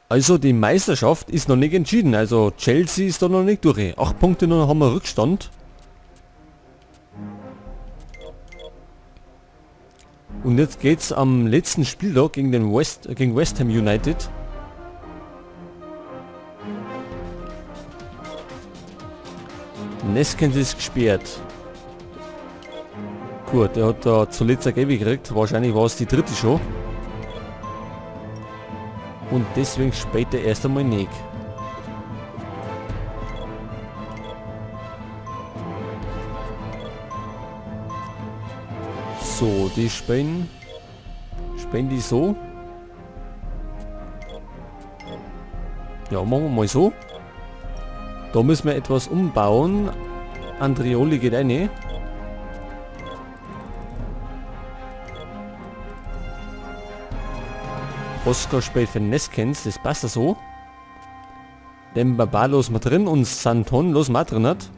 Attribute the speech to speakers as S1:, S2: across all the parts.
S1: Also die Meisterschaft ist noch nicht entschieden. Also Chelsea ist da noch nicht durch. 8 Punkte noch haben wir Rückstand. Und jetzt geht's am letzten Spieltag gegen gegen West Ham United. Neskens ist gesperrt. Gut, der hat da zuletzt eine Gelbe gekriegt. Wahrscheinlich war es die dritte schon. Und deswegen spielt er erst einmal nicht. So, die spielen die so. Ja, machen wir mal so. Da müssen wir etwas umbauen. Andrioli geht rein. Oscar spielt für Neskens, das passt ja so. Den Baba los mal drin und Santon los mal drin hat.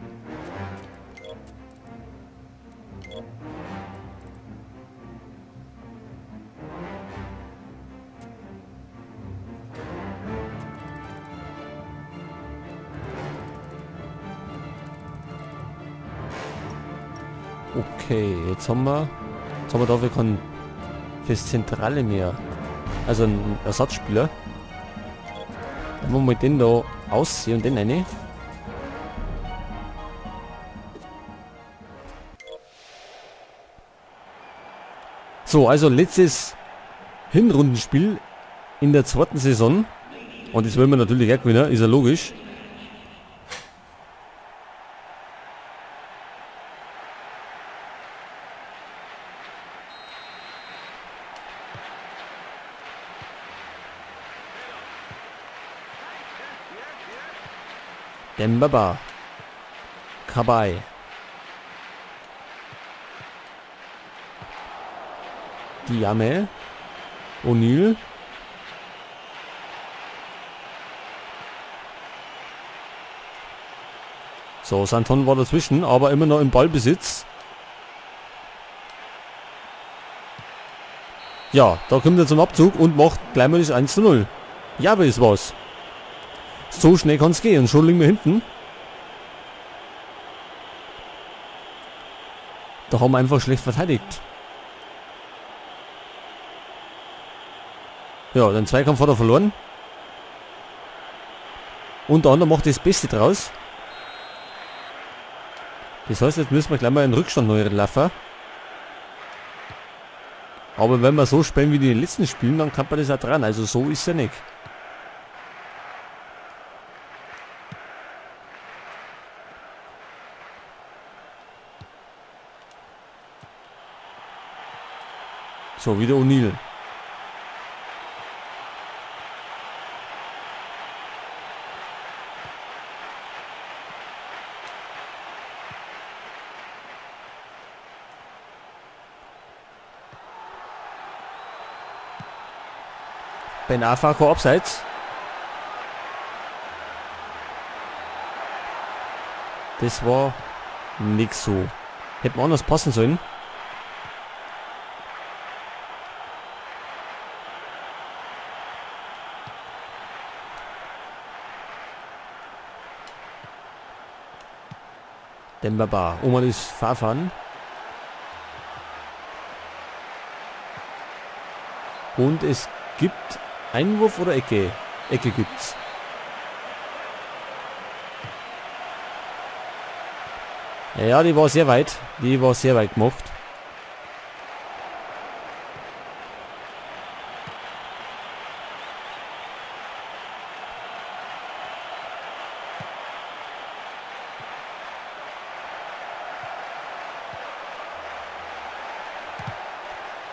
S1: Okay, jetzt haben wir dafür kein fürs Zentrale mehr. Also ein Ersatzspieler. Dann wollen wir den da aussehen und den eine. So, also letztes Hinrundenspiel in der zweiten Saison. Und das wollen wir natürlich auch gewinnen, ist ja logisch. Dembaba. Kabay. Diame. O'Neill. So, Santon war dazwischen, aber immer noch im Ballbesitz. Ja, da kommt er zum Abzug und macht gleich mal das 1:0. Ja, aber ist was. So schnell kann es gehen. Schon liegen wir hinten. Da haben wir einfach schlecht verteidigt. Ja, den Zweikampf hat er verloren. Und der andere macht das Beste draus. Das heißt, jetzt müssen wir gleich mal in Rückstand neu laufen. Aber wenn wir so spielen wie die letzten Spielen, dann kann man das auch dran. Also so ist es ja nicht. So, wieder O'Neill. Ben Afako abseits. Das war nix so. Hätte man anders passen sollen. Dembaba. Oma ist Fahrfahren. Und es gibt Einwurf oder Ecke? Ecke gibt's. Ja, die war sehr weit. Die war sehr weit gemacht.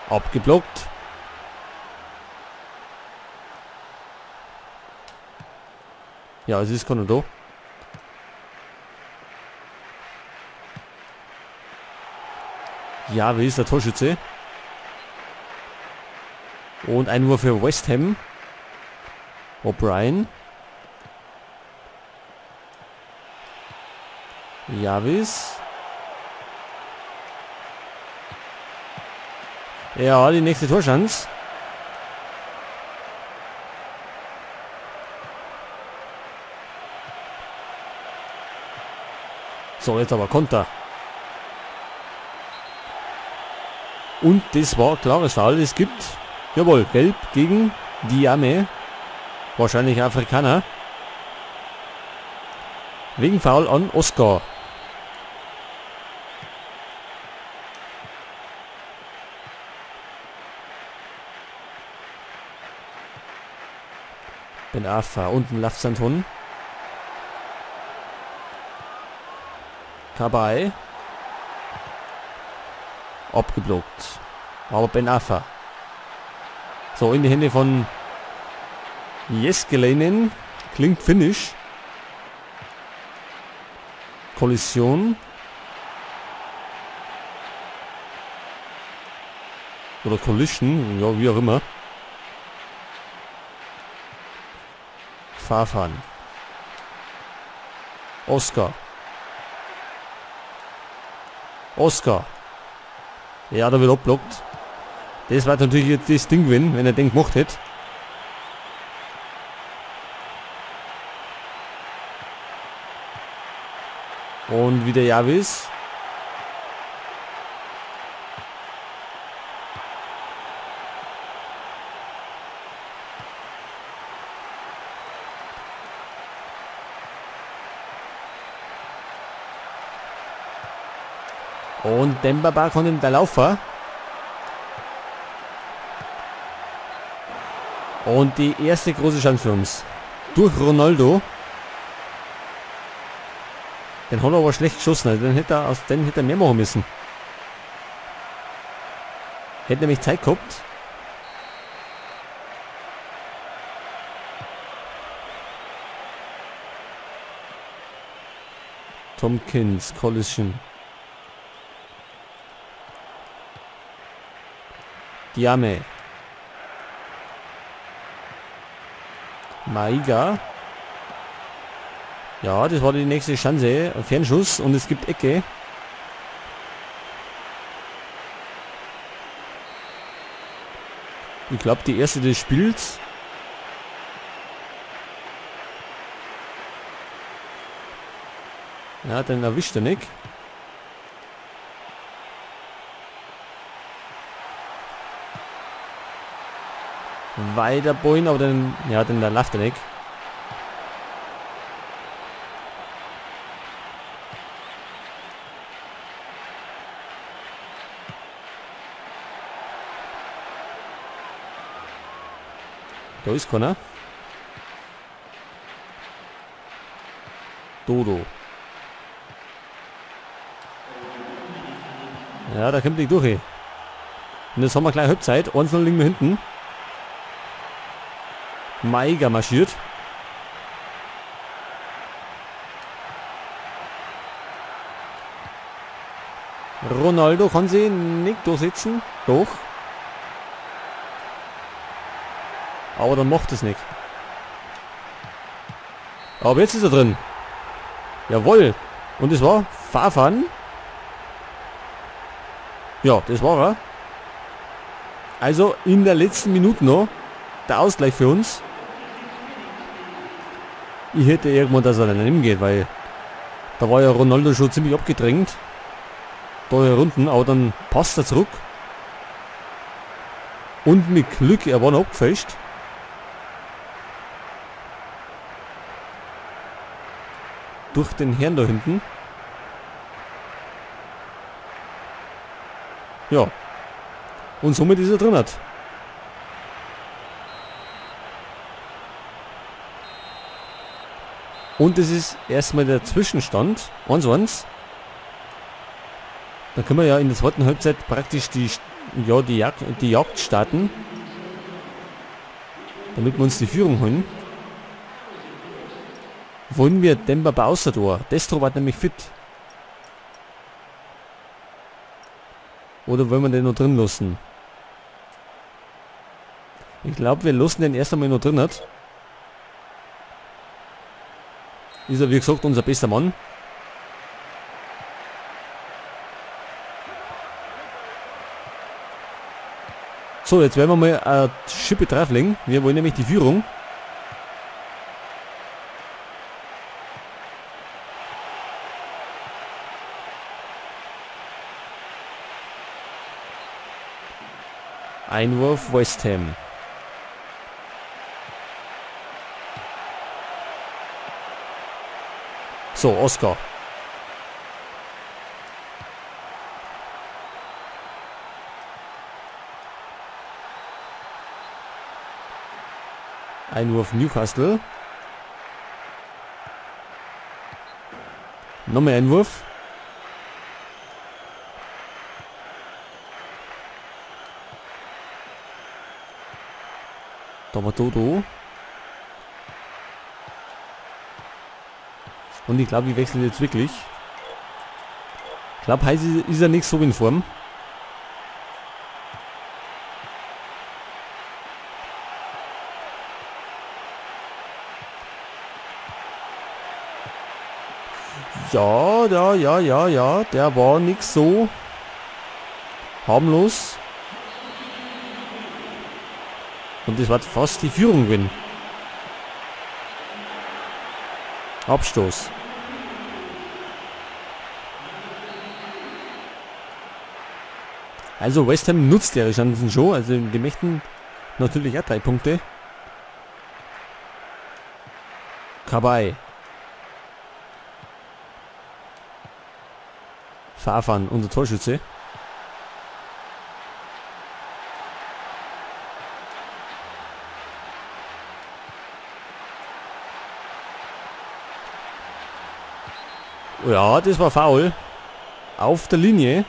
S1: Abgeblockt. Ja, es ist keiner da. Ja, wie ist der Torschütze? Und Einwurf für West Ham. O'Brien. Javis. Ja, die nächste Torschance. So, jetzt aber Konter. Und das war klares Foul. Es gibt, jawohl, gelb gegen Diame. Wahrscheinlich Afrikaner. Wegen Foul an Oscar. Ben Afa, unten Lafsanton. Kabay. Abgeblockt. Aber Ben Afa. So, in die Hände von Jeskelainen. Klingt finnisch. Kollision. Oder Collision, ja, wie auch immer. Fahrfahren. Oscar. Ja, da wird abblockt. Das war natürlich jetzt das Ding gewinnen, wenn er den gemacht hätte. Und wieder Javis. Und Dembaba kommt in der Laufer. Und die erste große Chance für uns. Durch Ronaldo. Den hat er aber schlecht geschossen. Also den hätte er mehr machen müssen. Hätte nämlich Zeit gehabt. Tompkins, Collision. Diame. Maiga. Ja, das war die nächste Chance. Fernschuss und es gibt Ecke. Ich glaube, die erste des Spiels. Ja, dann erwischt er nicht. Weiter Boin, aber dann, ja, dann da läuft er nicht. Da ist keiner. Dodo. Ja, da kommt nicht durch. Und jetzt haben wir gleich Halbzeit. 1-0 liegen wir hinten. Maiga marschiert. Ronaldo kann sie nicht durchsetzen. Doch. Aber dann macht es nicht. Aber jetzt ist er drin. Jawohl. Und es war Fafan. Ja, das war er. Also in der letzten Minute noch der Ausgleich für uns. Ich hätte irgendwann, dass er daneben geht, weil da war ja Ronaldo schon ziemlich abgedrängt. Da herunten, aber dann passt er zurück. Und mit Glück, er war noch abgefälscht. Durch den Herrn da hinten. Ja. Und somit ist er drin. Und es ist erstmal der Zwischenstand. 1-1. Dann können wir ja in der zweiten Halbzeit praktisch die Jagd starten. Damit wir uns die Führung holen. Wollen wir Dembaba außer Tor? Destro war nämlich fit. Oder wollen wir den noch drin lassen? Ich glaube, wir lassen den erst einmal noch drin. Ist er, wie gesagt, unser bester Mann. So, jetzt werden wir mal eine Schippe drauflegen. Wir wollen nämlich die Führung. Einwurf West Ham. So, Oscar. Einwurf Newcastle. Nochmal Einwurf. Da war Dodo. Und ich glaube, ich wechsle jetzt wirklich. Ich glaube, heute ist er nicht so in Form. Ja, der war nicht so harmlos. Und das war fast die Führung gewesen. Abstoß. Also West Ham nutzt ihre Chancen schon. Also die möchten natürlich auch 3 Punkte. Kabay. Fafan, unser Torschütze. Ja, das war faul. Auf der Linie.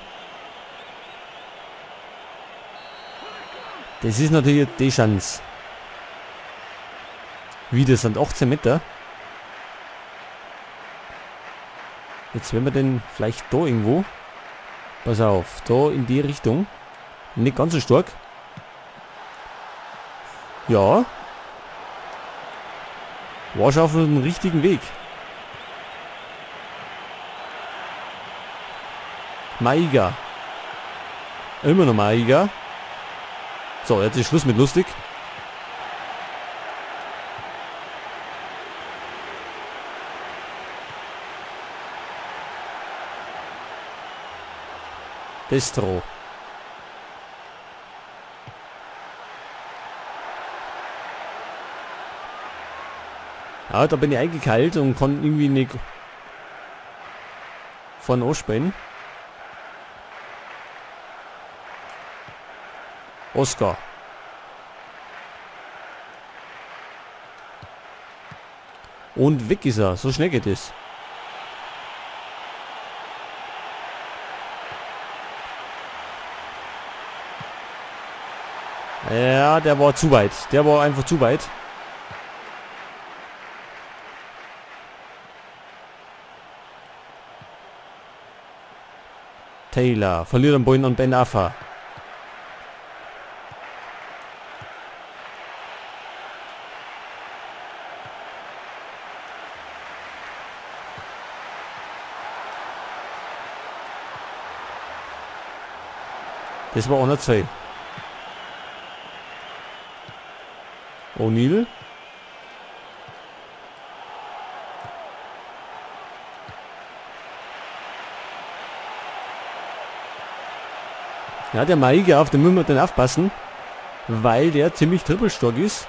S1: Das ist natürlich die Chance. Wieder sind 18 Meter. Jetzt werden wir den vielleicht da irgendwo. Pass auf, da in die Richtung. Nicht ganz so stark. Ja. War schon auf dem richtigen Weg. Maiga. Immer noch Maiga. So, jetzt ist Schluss mit lustig. Destro. Ja, da bin ich eingekeilt und kann irgendwie nicht von ausspielen. Oscar. Und weg ist er. So schnell geht es. Ja, der war zu weit. Der war einfach zu weit. Taylor verliert den Ball an Ben Arfa. Das war auch nicht 2. O'Neill. Ja, der Maiga, auf den müssen wir dann aufpassen, weil der ziemlich trippelstark ist.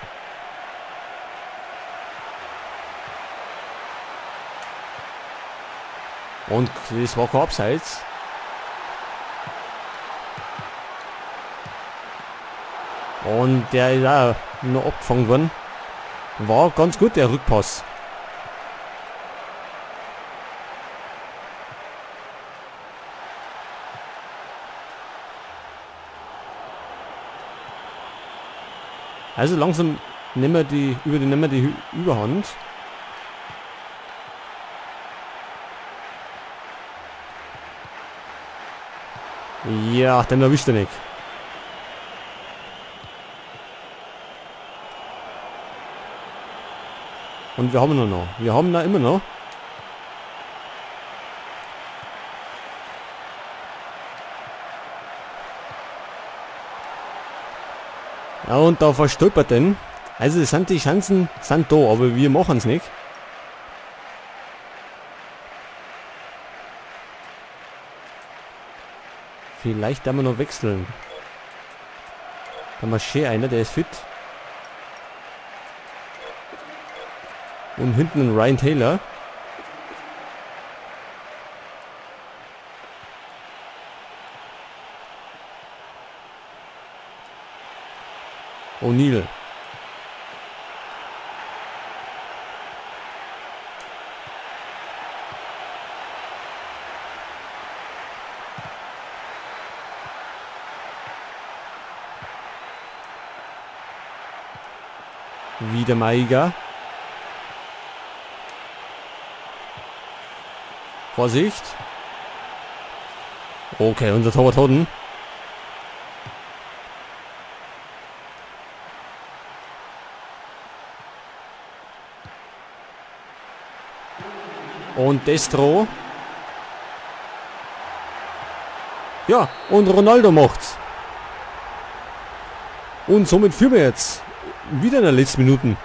S1: Und das war kein Abseits. Und der ist auch noch abgefangen worden. War ganz gut, der Rückpass. Also langsam nehmen wir die Überhand. Ja, den erwischt er nicht. Und wir haben ihn noch. Wir haben ihn immer noch. Ja, und da verstolpert denn. Also sind die Chancen sind da, aber wir machen es nicht. Vielleicht werden wir noch wechseln. Da marschiert einer, der ist fit. Und hinten ein Ryan Taylor. O'Neal. Wieder Maiga. Vorsicht. Okay, unser Torwart hat ihn. Und Destro. Ja, und Ronaldo macht's. Und somit führen wir jetzt. Wieder in den letzten Minuten.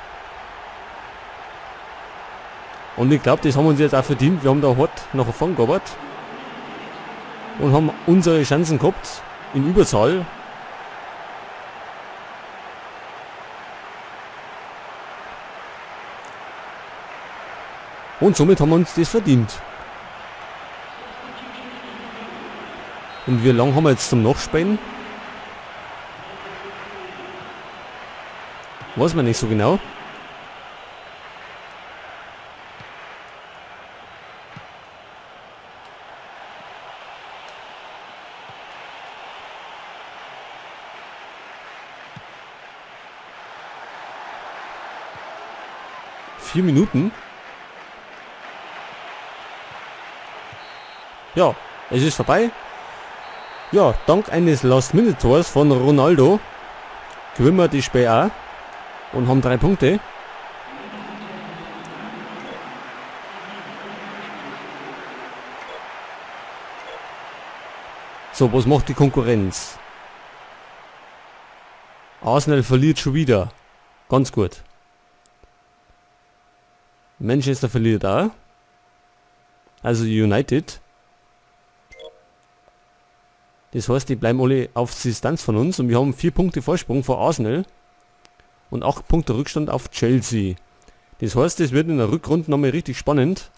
S1: Und ich glaube, das haben wir uns jetzt auch verdient. Wir haben da hart nach vorn gearbeitet. Und haben unsere Chancen gehabt. In Überzahl. Und somit haben wir uns das verdient. Und wie lange haben wir jetzt zum Nachspielen? Weiß man nicht so genau. Vier Minuten. Ja, es ist vorbei. Ja, dank eines Last-Minute-Tors von Ronaldo gewinnen wir das Spiel auch und haben 3 Punkte. So, was macht die Konkurrenz? Arsenal verliert schon wieder. Ganz gut. Manchester verliert auch. Also United. Das heißt, die bleiben alle auf Distanz von uns und wir haben 4 Punkte Vorsprung vor Arsenal und 8 Punkte Rückstand auf Chelsea. Das heißt, es wird in der Rückrunde nochmal richtig spannend.